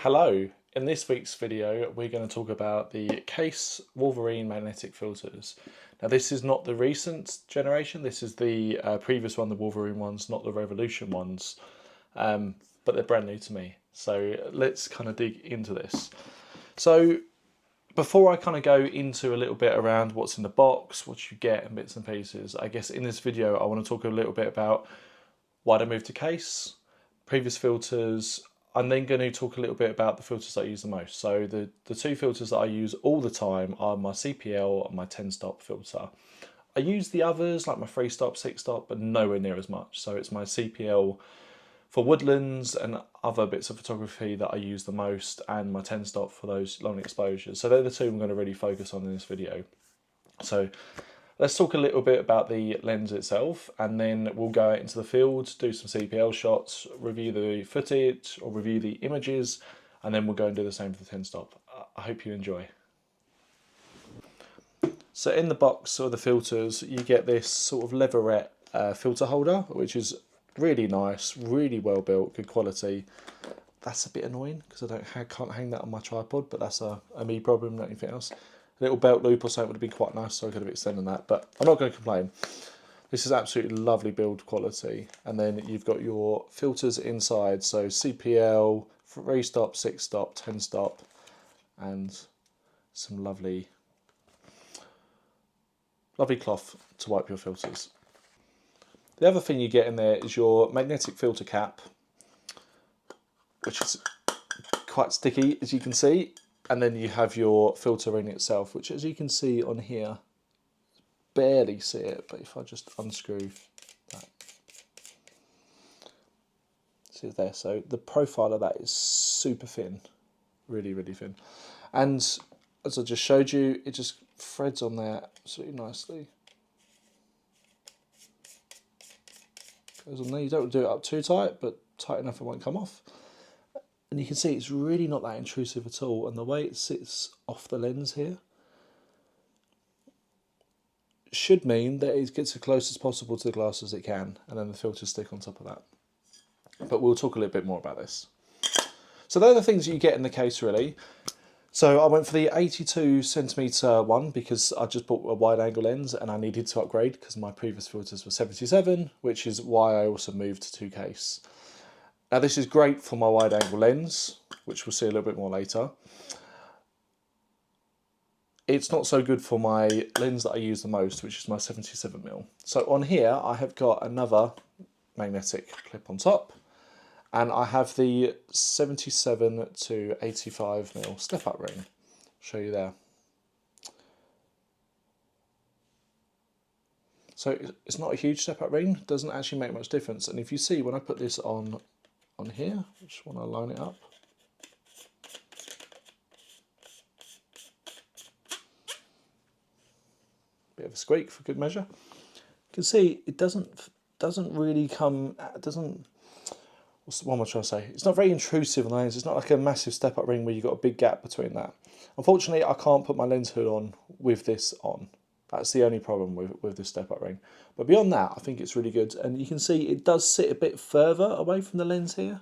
Hello, in this week's video we're going to talk about the Kase Wolverine magnetic filters. Now this is not the recent generation, this is the previous one, the Wolverine ones, not the Revolution ones, but they're brand new to me. So let's kind of dig into this. So before I kind of go into a little bit around what's in the box, what you get and bits and pieces, I guess in this video I want to talk a little bit about why I moved to Kase, previous filters. I'm then going to talk a little bit about the filters I use the most. So the two filters that I use all the time are my CPL and my 10-stop filter. I use the others like my 3-stop, 6-stop, but nowhere near as much. So it's my CPL for woodlands and other bits of photography that I use the most, and my 10-stop for those long exposures. So they're the two I'm going to really focus on in this video. So let's talk a little bit about the lens itself, and then we'll go out into the field, do some CPL shots, review the footage or review the images, and then we'll go and do the same for the 10-stop. I hope you enjoy. So in the box of the filters, you get this sort of leatherette filter holder, which is really nice, really well built, good quality. That's a bit annoying because I can't hang that on my tripod, but that's a me problem, not anything else. A little belt loop or something would have been quite nice, so I could have extended that, but I'm not going to complain. This is absolutely lovely build quality. And then you've got your filters inside, so CPL, 3-stop, 6-stop, 10-stop, and some lovely cloth to wipe your filters. The other thing you get in there is your magnetic filter cap, which is quite sticky, as you can see. And then you have your filter ring itself, which, as you can see on here, barely see it, but if I just unscrew that, see it there. So the profile of that is super thin, really, really thin. And as I just showed you, it just threads on there absolutely nicely. Goes on there. You don't do it up too tight, but tight enough it won't come off. And you can see it's really not that intrusive at all. And the way it sits off the lens here should mean that it gets as close as possible to the glass as it can. And then the filters stick on top of that. But we'll talk a little bit more about this. So they're the things that you get in the case, really. So I went for the 82cm one because I just bought a wide angle lens and I needed to upgrade because my previous filters were 77, which is why I also moved to Kase. Now this is great for my wide angle lens, which we'll see a little bit more later. It's not so good for my lens that I use the most, which is my 77mm. So on here I have got another magnetic clip on top, and I have the 77 to 85mm step-up ring. I'll show you there. So it's not a huge step-up ring, doesn't actually make much difference. And if you see, when I put this on here, I just want to line it up. Bit of a squeak for good measure. You can see it doesn't really come, what am I trying to say? It's not very intrusive on the lens. It's not like a massive step-up ring where you've got a big gap between that. Unfortunately, I can't put my lens hood on with this on. That's the only problem with this step-up ring. But beyond that, I think it's really good. And you can see it does sit a bit further away from the lens here.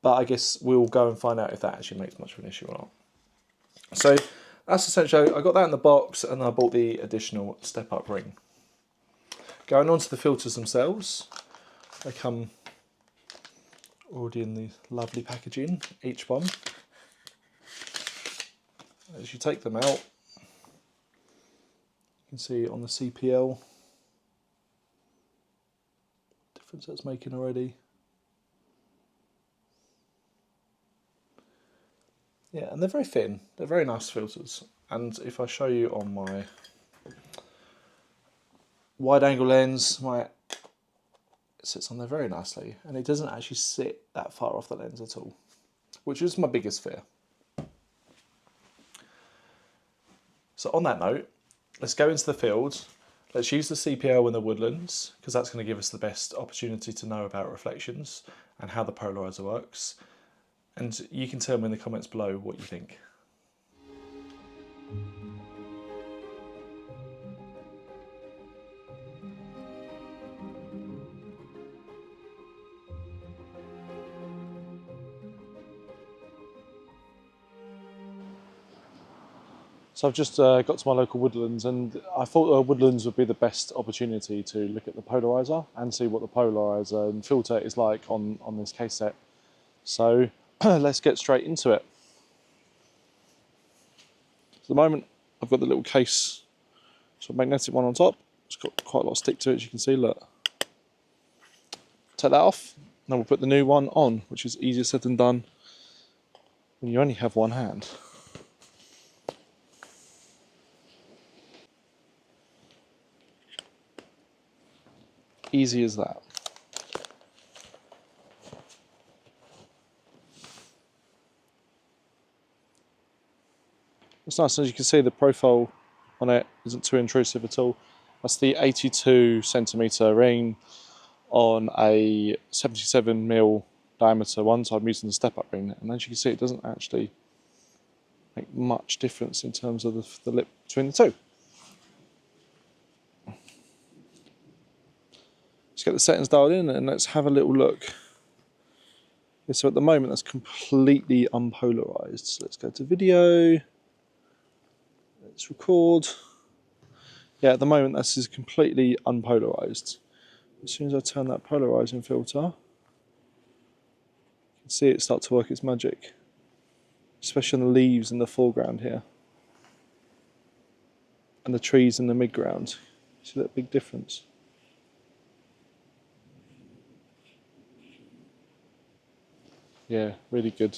But I guess we'll go and find out if that actually makes much of an issue or not. So that's essentially, I got that in the box and I bought the additional step-up ring. Going on to the filters themselves, they come already in the lovely packaging, each one. As you take them out, you can see on the CPL, difference that's making already. Yeah, and they're very thin. They're very nice filters. And if I show you on my wide angle lens, it sits on there very nicely. And it doesn't actually sit that far off the lens at all, which is my biggest fear. So on that note, let's go into the field. Let's use the CPL in the woodlands, because that's going to give us the best opportunity to know about reflections and how the polarizer works. And you can tell me in the comments below what you think. So I've just got to my local woodlands, and I thought woodlands would be the best opportunity to look at the polarizer and see what the polarizer and filter is like on this case set. So let's get straight into it. So at the moment I've got the little case, so magnetic one on top. It's got quite a lot of stick to it, as you can see, look. Take that off, then we'll put the new one on, which is easier said than done when you only have one hand. Easy as that. It's nice, as you can see, the profile on it isn't too intrusive at all. That's the 82cm ring on a 77mm diameter one, so I'm using the step-up ring, and as you can see, it doesn't actually make much difference in terms of the lip between the two. Let's get the settings dialed in and let's have a little look. Okay, so at the moment that's completely unpolarized. So let's go to video. Let's record. Yeah, at the moment this is completely unpolarized. As soon as I turn that polarizing filter, you can see it start to work its magic, especially on the leaves in the foreground here and the trees in the midground. See that big difference? Yeah, really good.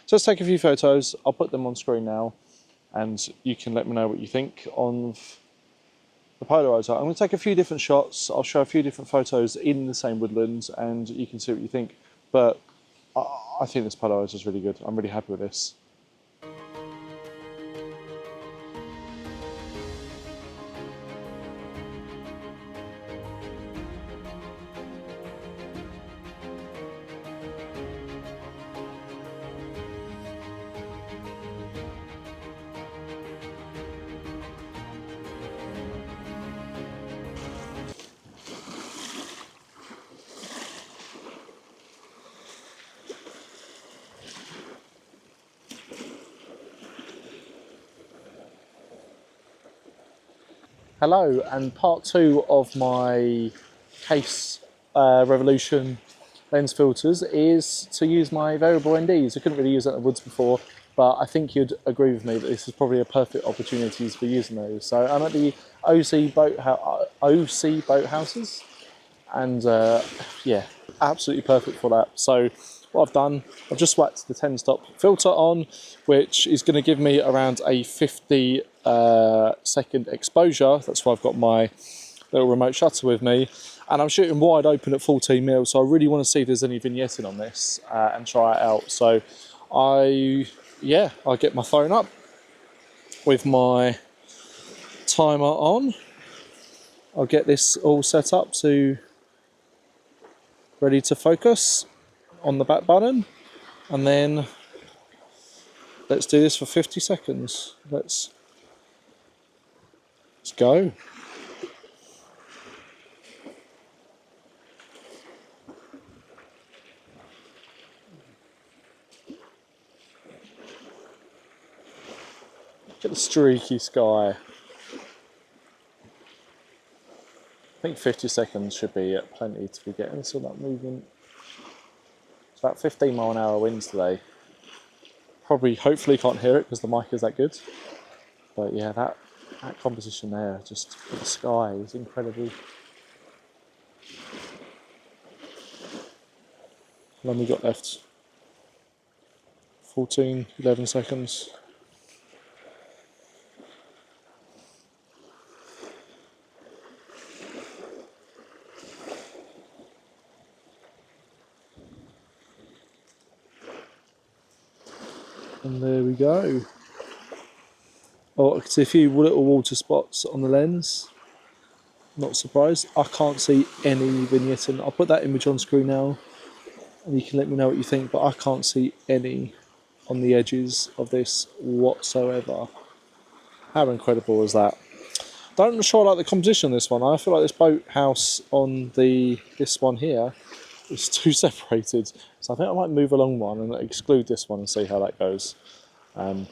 So let's take a few photos. I'll put them on screen now, and you can let me know what you think on the polarizer. I'm going to take a few different shots. I'll show a few different photos in the same woodlands, and you can see what you think. But I think this polarizer is really good. I'm really happy with this. Hello, and part two of my Kase Revolution lens filters is to use my variable NDs. I couldn't really use that in the woods before, but I think you'd agree with me that this is probably a perfect opportunity for using those. So I'm at the OC Boathouses, and yeah, absolutely perfect for that. So what I've done, I've just whacked the 10-stop filter on, which is going to give me around a 50 second exposure. That's why I've got my little remote shutter with me, and I'm shooting wide open at 14mm, so I really want to see if there's any vignetting on this and try it out. So I get my phone up with my timer on. I'll get this all set up to ready to focus on the back button, and then let's do this for 50 seconds. Let's go. Look at the streaky sky. I think 50 seconds should be plenty to be getting some of that movement. It's about 15-mile-an-hour winds today. Probably, hopefully, can't hear it because the mic is that good. But yeah, that composition there, just for the sky, is incredible. How long we got left? 14, 11 seconds. And there we go. Oh, I can see a few little water spots on the lens. Not surprised. I can't see any vignetting. I'll put that image on screen now, and you can let me know what you think, but I can't see any on the edges of this whatsoever. How incredible is that? I'm not sure I like the composition on this one. I feel like this boathouse on this one here is too separated. So I think I might move along one and exclude this one and see how that goes. But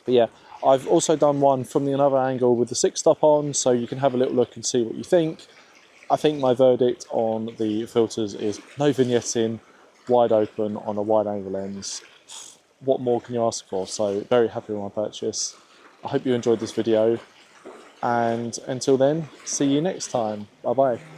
yeah, I've also done one from the another angle with the 6-stop on, so you can have a little look and see what you think. I think my verdict on the filters is no vignetting, wide open on a wide angle lens. What more can you ask for? So very happy with my purchase. I hope you enjoyed this video, and until then, see you next time. Bye bye.